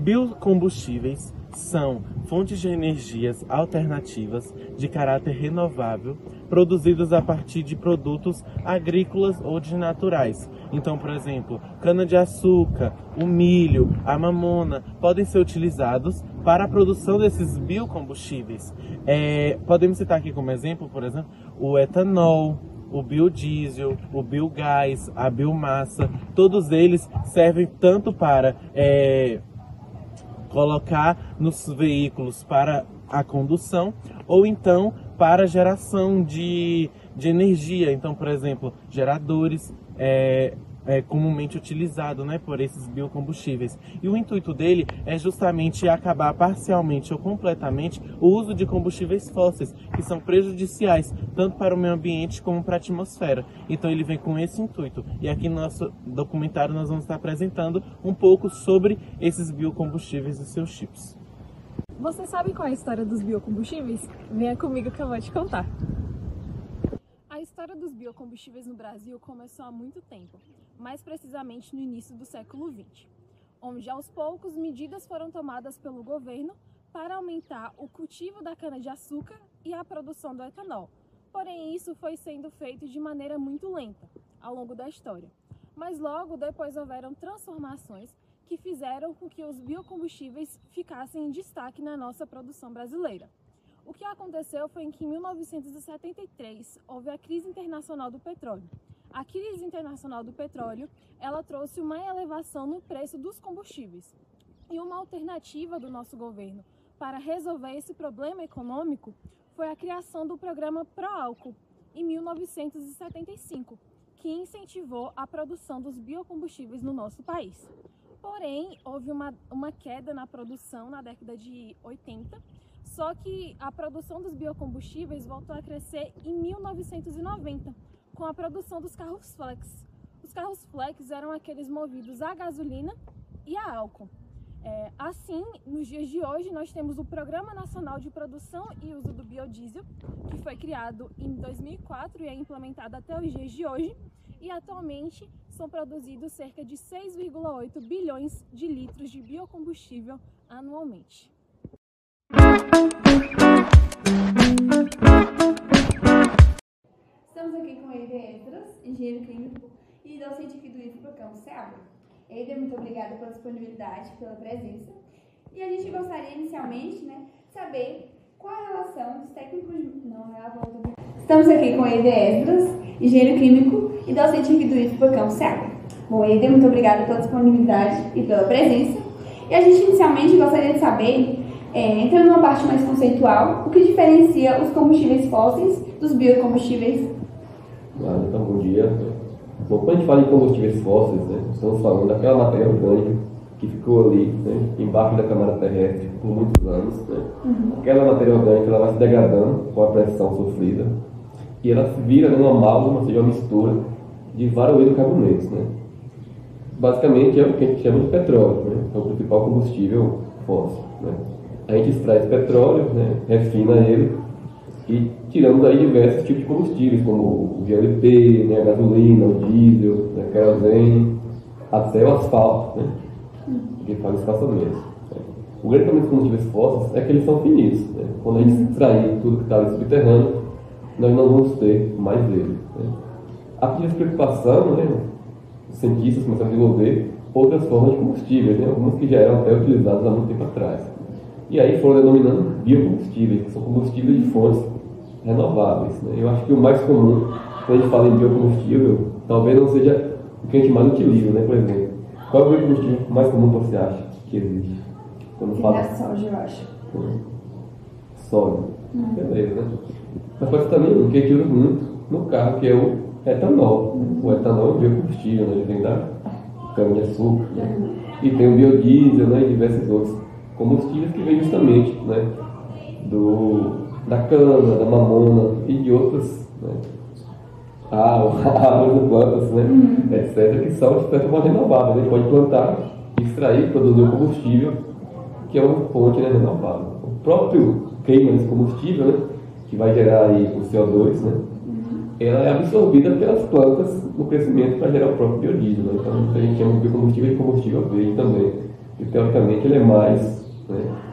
Biocombustíveis são fontes de energias alternativas de caráter renovável produzidas a partir de produtos agrícolas ou de naturais. Então, por exemplo, cana-de-açúcar, o milho, a mamona podem ser utilizados para a produção desses biocombustíveis. Podemos citar aqui como exemplo, por exemplo, o etanol, o biodiesel, o biogás, a biomassa. Todos eles servem tanto para colocar nos veículos para a condução, ou então para a geração de energia. Então, por exemplo, geradores comumente utilizado, né, por esses biocombustíveis. E o intuito dele é justamente acabar parcialmente ou completamente o uso de combustíveis fósseis, que são prejudiciais tanto para o meio ambiente como para a atmosfera. Então ele vem com esse intuito. E aqui no nosso documentário nós vamos estar apresentando um pouco sobre esses biocombustíveis e seus tipos. Você sabe qual é a história dos biocombustíveis? Venha comigo que eu vou te contar. A história dos biocombustíveis no Brasil começou há muito tempo, mais precisamente no início do século XX, onde aos poucos medidas foram tomadas pelo governo para aumentar o cultivo da cana-de-açúcar e a produção do etanol. Porém, isso foi sendo feito de maneira muito lenta ao longo da história. Mas logo depois houveram transformações que fizeram com que os biocombustíveis ficassem em destaque na nossa produção brasileira. O que aconteceu foi que em 1973 houve a crise internacional do petróleo. A crise internacional do petróleo, ela trouxe uma elevação no preço dos combustíveis. E uma alternativa do nosso governo para resolver esse problema econômico foi a criação do programa Proálcool, em 1975, que incentivou a produção dos biocombustíveis no nosso país. Porém, houve uma queda na produção na década de 80, só que a produção dos biocombustíveis voltou a crescer em 1990, com a produção dos carros flex. Os carros flex eram aqueles movidos a gasolina e a álcool. Assim, nos dias de hoje, nós temos o Programa Nacional de Produção e Uso do Biodiesel, que foi criado em 2004 e é implementado até os dias de hoje, e atualmente são produzidos cerca de 6,8 bilhões de litros de biocombustível anualmente. Estamos aqui com Eider Esdras, engenheiro clínico e docente aqui do IFPROCAMPUS Ceará. Eider, muito obrigada pela disponibilidade, pela presença. E a gente gostaria inicialmente, saber qual a relação dos técnicos... Estamos aqui com Eider Esdras, engenheiro químico e docente aqui do IFPROCAMPUS Ceará. Bom, Eider, muito obrigada pela disponibilidade e pela presença. E a gente inicialmente gostaria de saber, entrando numa parte mais conceitual, o que diferencia os combustíveis fósseis dos biocombustíveis. Então, bom dia. Bom, quando a gente fala em combustíveis fósseis, estamos falando daquela matéria orgânica que ficou ali, embaixo da camada terrestre por muitos anos. Aquela matéria orgânica ela vai se degradando com a pressão sofrida e ela se vira uma amálgama, ou seja, uma mistura de vários hidrocarbonetos. Basicamente é o que a gente chama de petróleo, é o principal combustível fóssil. A gente extrai esse petróleo, refina ele e tiramos daí diversos tipos de combustíveis, como o GLP, a gasolina, o diesel, a querosene, até o asfalto, que faz espaçamentos. O grande problema dos combustíveis fósseis é que eles são finitos. Quando a gente extrair tudo que está ali subterrâneo, nós não vamos ter mais ele. A partir dessa preocupação, os cientistas começaram a desenvolver outras formas de combustíveis, algumas que já eram até utilizadas há muito tempo atrás. E aí foram denominando biocombustíveis, que são combustíveis de fontes renováveis. Eu acho que o mais comum, quando a gente fala em biocombustível, talvez não seja o que a gente mais utiliza, por exemplo. Qual é o biocombustível mais comum que você acha que existe? Quando fala... soja, eu acho. Soja. Beleza, Mas pode ser também um que a gente usa muito no carro, que é o etanol. O etanol é um biocombustível, ele vem da cana-de-açúcar. E tem o biodiesel, e diversos outros combustíveis que vêm justamente da cana, da mamona e de outras árvores, plantas, etc., que são de certa forma renováveis. A gente pode plantar, extrair, produzir um combustível que é uma fonte renovável. O próprio queima desse combustível, que vai gerar aí o CO2, ela é absorvida pelas plantas no crescimento para gerar o próprio biodiesel. Então a gente chama de biocombustível de combustível verde também, e teoricamente ele é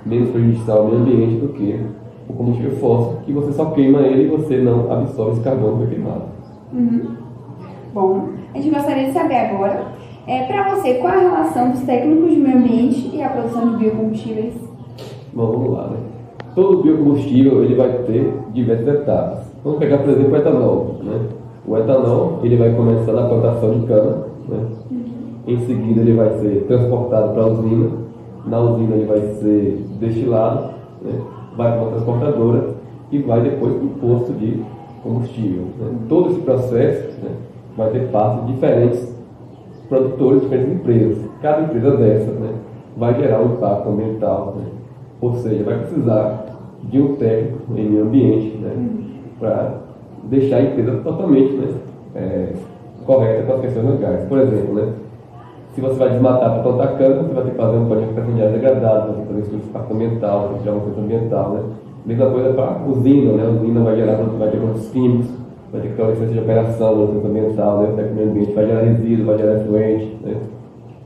menos prejudicial ao meio ambiente do que o combustível fóssil, que você só queima ele e você não absorve esse carbono que foi queimado. Bom, a gente gostaria de saber agora, para você, qual a relação dos técnicos de meio ambiente e a produção de biocombustíveis? Bom, vamos lá, né? Todo biocombustível ele vai ter diversas etapas. Vamos pegar, por exemplo, o etanol, né? O etanol ele vai começar na plantação de cana, né? Em seguida ele vai ser transportado para a usina. Na usina ele vai ser destilado, né? Vai para uma transportadora e vai depois para um posto de combustível, né? Todo esse processo, né, vai ter parte de diferentes produtores, diferentes empresas. Cada empresa dessa, né, vai gerar um impacto ambiental, né? Ou seja, vai precisar de um técnico em meio ambiente, né, para deixar a empresa totalmente, né, correta com as questões ambientais. Por exemplo, né, se você vai desmatar para plantar cana, você vai ter que fazer um plano de área degradada, vai ter que fazer um estudo de impacto ambiental, vai ter que tirar uma coisa ambiental, né? Mesma coisa para a usina, né? A usina vai ter produtos químicos, vai ter que ter uma licença de operação, uma licença ambiental, né? O técnico meio ambiente vai gerar resíduo, vai gerar efluente, né?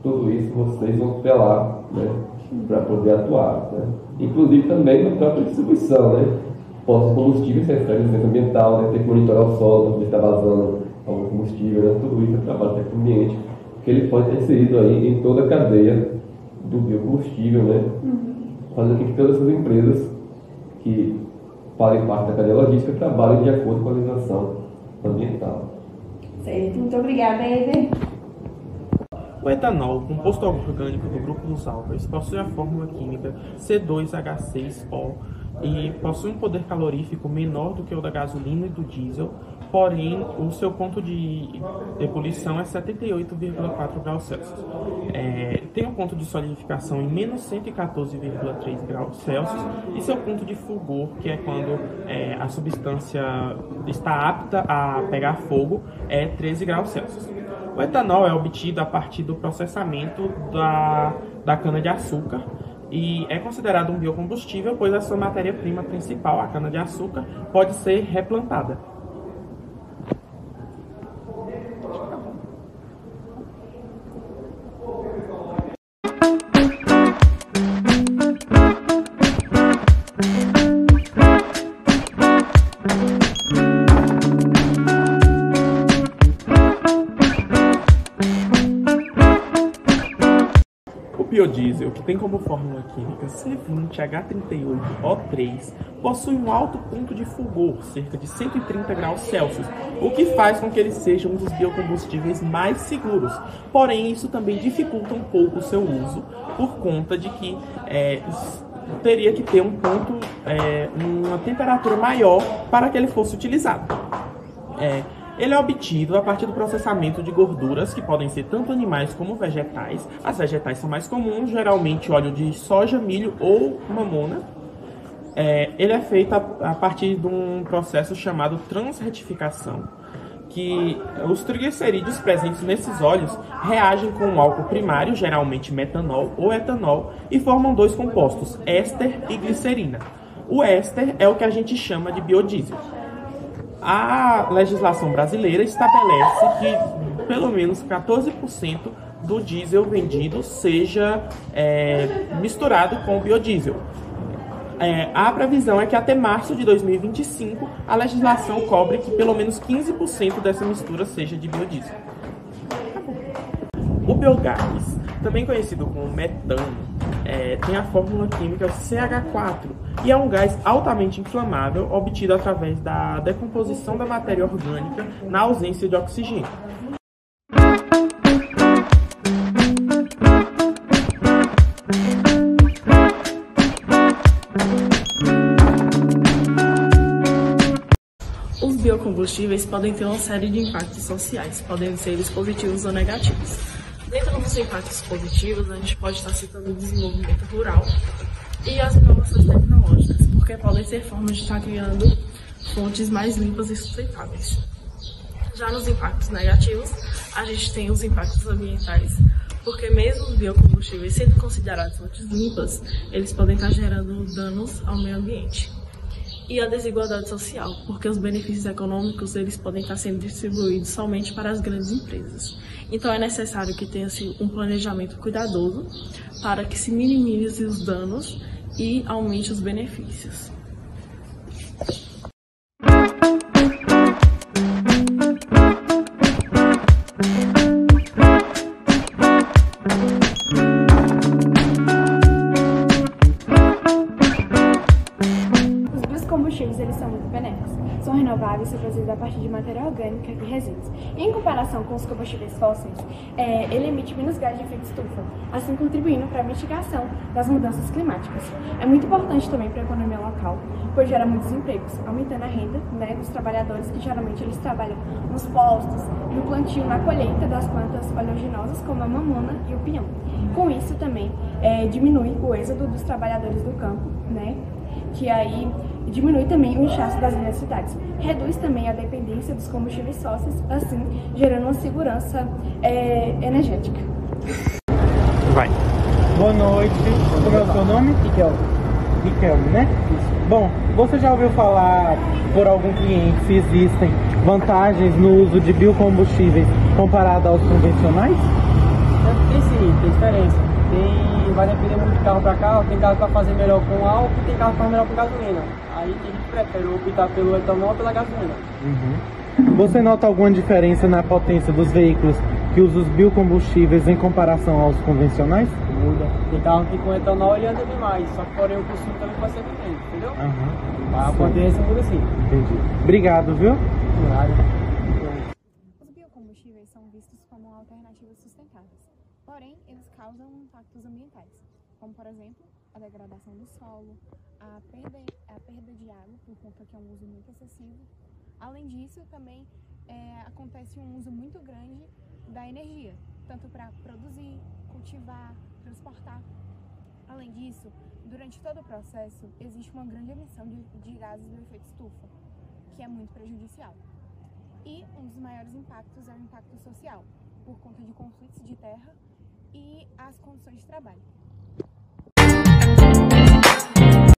Tudo isso vocês vão ter lá, né, para poder atuar, né? Inclusive também na própria distribuição, né? Postos de combustível, você recebe licença ambiental, né? Tem que monitorar o solo para ver se está vazando algum combustível, né? Tudo isso é trabalho do técnico ambiente, que ele pode ter inserido aí em toda a cadeia do biocombustível, né? Fazendo com que todas essas empresas que fazem parte da cadeia logística trabalhem de acordo com a legislação ambiental. Certo, muito obrigada, Eder. O etanol, composto orgânico do grupo dos álcoois, possui a fórmula química C2H6O e possui um poder calorífico menor do que o da gasolina e do diesel, porém o seu ponto de ebulição é 78,4 graus Celsius. Tem um ponto de solidificação em menos 114,3 graus Celsius e seu ponto de fulgor, que é quando a substância está apta a pegar fogo, é 13 graus Celsius. O etanol é obtido a partir do processamento da cana-de-açúcar e é considerado um biocombustível, pois a sua matéria-prima principal, a cana-de-açúcar, pode ser replantada. O biodiesel, que tem como fórmula química C20H38O3, possui um alto ponto de fulgor, cerca de 130 graus Celsius, o que faz com que ele seja um dos biocombustíveis mais seguros. Porém, isso também dificulta um pouco o seu uso, por conta de que teria que ter uma temperatura maior para que ele fosse utilizado. Ele é obtido a partir do processamento de gorduras, que podem ser tanto animais como vegetais. As vegetais são mais comuns, geralmente óleo de soja, milho ou mamona. Ele é feito a partir de um processo chamado transretificação, que os triglicerídeos presentes nesses óleos reagem com um álcool primário, geralmente metanol ou etanol, e formam dois compostos, éster e glicerina. O éster é o que a gente chama de biodiesel. A legislação brasileira estabelece que pelo menos 14% do diesel vendido seja misturado com biodiesel. A previsão é que até março de 2025 a legislação cobre que pelo menos 15% dessa mistura seja de biodiesel. O biogás, também conhecido como metano, tem a fórmula química CH4 e é um gás altamente inflamável obtido através da decomposição da matéria orgânica na ausência de oxigênio. Os biocombustíveis podem ter uma série de impactos sociais, podendo ser eles positivos ou negativos. Dentro dos impactos positivos, a gente pode estar citando o desenvolvimento rural e as inovações tecnológicas, porque podem ser formas de estar criando fontes mais limpas e sustentáveis. Já nos impactos negativos, a gente tem os impactos ambientais, porque mesmo os biocombustíveis sendo considerados fontes limpas, eles podem estar gerando danos ao meio ambiente. e a desigualdade social, porque os benefícios econômicos eles podem estar sendo distribuídos somente para as grandes empresas. Então é necessário que tenha-se um planejamento cuidadoso para que se minimize os danos e aumente os benefícios. Combustíveis eles são muito benéficos, são renováveis, são produzidos a partir de matéria orgânica e resíduos. Em comparação com os combustíveis fósseis, ele emite menos gás de efeito estufa, assim contribuindo para a mitigação das mudanças climáticas. É muito importante também para a economia local, pois gera muitos empregos, aumentando a renda, né, dos trabalhadores que geralmente eles trabalham nos postos, no plantio, na colheita das plantas oleaginosas como a mamona e o pinhão. Com isso também diminui o êxodo dos trabalhadores do campo, né, que aí diminui também o inchaço das grandes cidades. Reduz também a dependência dos combustíveis fósseis, assim gerando uma segurança energética. Vai. Boa noite. Como é o seu nome? Riquelme, né? Isso. Bom, você já ouviu falar por algum cliente se existem vantagens no uso de biocombustíveis comparado aos convencionais? Tem sim, tem diferença. Vai depender muito de carro para carro, tem carro para fazer melhor com álcool, tem carro para fazer melhor com gasolina. Aí tem gente que prefere optar pelo etanol ou pela gasolina. Você nota alguma diferença na potência dos veículos que usam os biocombustíveis em comparação aos convencionais? Muda. Tem carro que com etanol ele anda bem mais, só que porém o consumo também pode ser pequeno, entendeu? A potência muda sim. Entendi. Obrigado, viu? De nada. Os biocombustíveis são vistos como alternativas sustentáveis, porém eles causam impactos ambientais, como por exemplo a degradação do solo, a perda de água por conta que é um uso muito excessivo. Além disso, também acontece um uso muito grande da energia, tanto para produzir, cultivar, transportar. Além disso, durante todo o processo, existe uma grande emissão de gases do efeito estufa, que é muito prejudicial. E um dos maiores impactos é o impacto social, por conta de conflitos de terra e as condições de trabalho.